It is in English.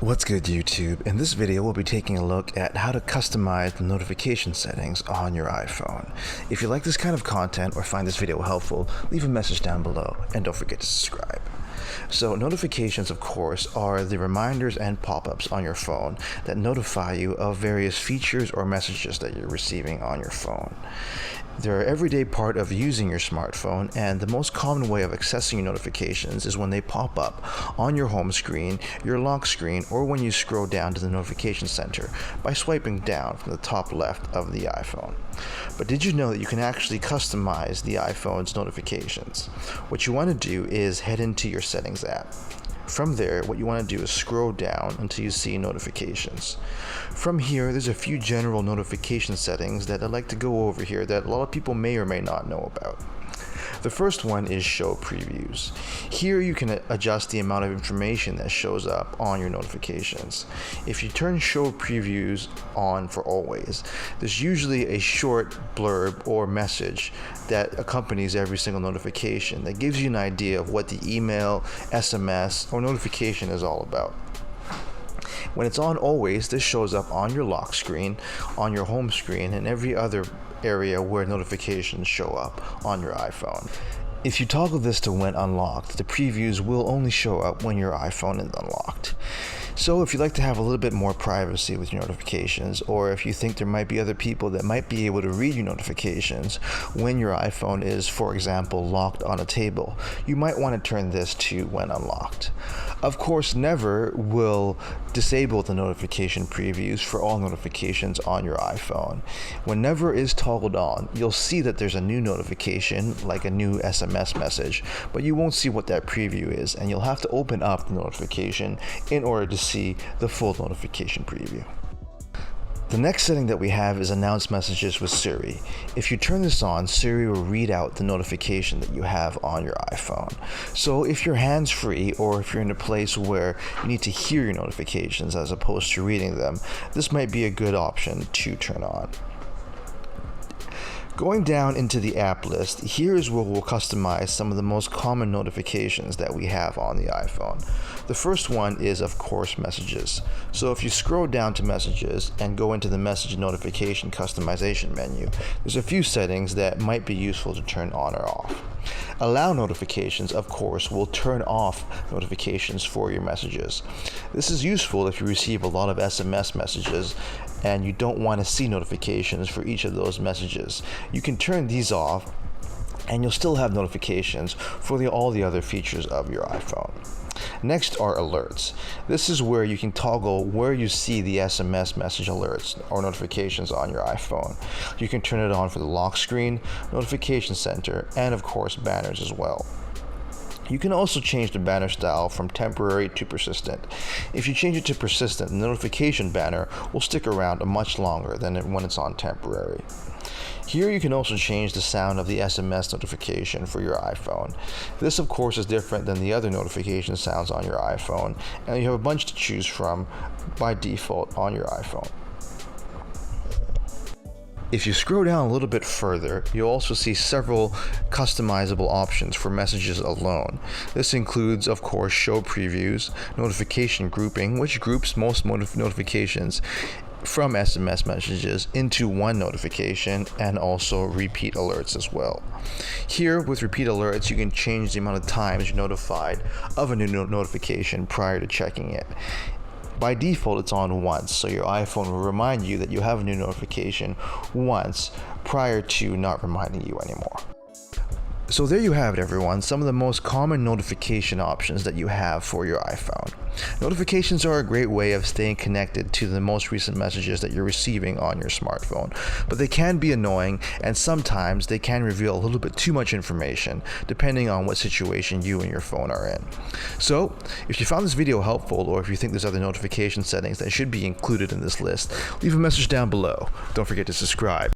What's good, YouTube? In this video, we'll be taking a look at how to customize the notification settings on your iPhone. If you like this kind of content or find this video helpful, leave a message down below and don't forget to subscribe. So notifications, of course, are the reminders and pop-ups on your phone that notify you of various features or messages that you're receiving on your phone. They're an everyday part of using your smartphone, and the most common way of accessing your notifications is when they pop up on your home screen, your lock screen, or when you scroll down to the notification center by swiping down from the top left of the iPhone. But did you know that you can actually customize the iPhone's notifications? What you want to do is head into your settings app. From there, what you want to do is scroll down until you see notifications. From here, there's a few general notification settings that I'd like to go over here that a lot of people may or may not know about. The first one is show previews. Here you can adjust the amount of information that shows up on your notifications. If you turn show previews on for always, there's usually a short blurb or message that accompanies every single notification that gives you an idea of what the email, SMS, or notification is all about. When it's on always, this shows up on your lock screen, on your home screen, and every other area where notifications show up on your iPhone. If you toggle this to when unlocked, the previews will only show up when your iPhone is unlocked. So if you'd like to have a little bit more privacy with your notifications, or if you think there might be other people that might be able to read your notifications when your iPhone is, for example, locked on a table, you might want to turn this to when unlocked. Of course, never will disable the notification previews for all notifications on your iPhone. When never is toggled on, you'll see that there's a new notification, like a new SMS message, but you won't see what that preview is, and you'll have to open up the notification in order to see the full notification preview. The next setting that we have is announce messages with Siri. If you turn this on, Siri will read out the notification that you have on your iPhone. So if you're hands-free, or if you're in a place where you need to hear your notifications as opposed to reading them, this might be a good option to turn on. Going down into the app list, here is where we'll customize some of the most common notifications that we have on the iPhone. The first one is, of course, messages. So if you scroll down to messages and go into the message notification customization menu, there's a few settings that might be useful to turn on or off. Allow notifications, of course, will turn off notifications for your messages. This is useful if you receive a lot of SMS messages and you don't want to see notifications for each of those messages. You can turn these off and you'll still have notifications for all the other features of your iPhone. Next are alerts. This is where you can toggle where you see the SMS message alerts or notifications on your iPhone. You can turn it on for the lock screen, notification center, and of course banners as well. You can also change the banner style from temporary to persistent. If you change it to persistent, the notification banner will stick around much longer than when it's on temporary. Here you can also change the sound of the SMS notification for your iPhone. This, of course, is different than the other notification sounds on your iPhone, and you have a bunch to choose from by default on your iPhone. If you scroll down a little bit further, you'll also see several customizable options for messages alone. This includes, of course, show previews, notification grouping, which groups most notifications from SMS messages into one notification, and also repeat alerts as well. Here, with repeat alerts, you can change the amount of times you're notified of a new notification prior to checking it. By default, it's on once, so your iPhone will remind you that you have a new notification once prior to not reminding you anymore. So there you have it, everyone, some of the most common notification options that you have for your iPhone. Notifications are a great way of staying connected to the most recent messages that you're receiving on your smartphone, but they can be annoying, and sometimes they can reveal a little bit too much information depending on what situation you and your phone are in. So if you found this video helpful, or if you think there's other notification settings that should be included in this list, leave a message down below. Don't forget to subscribe.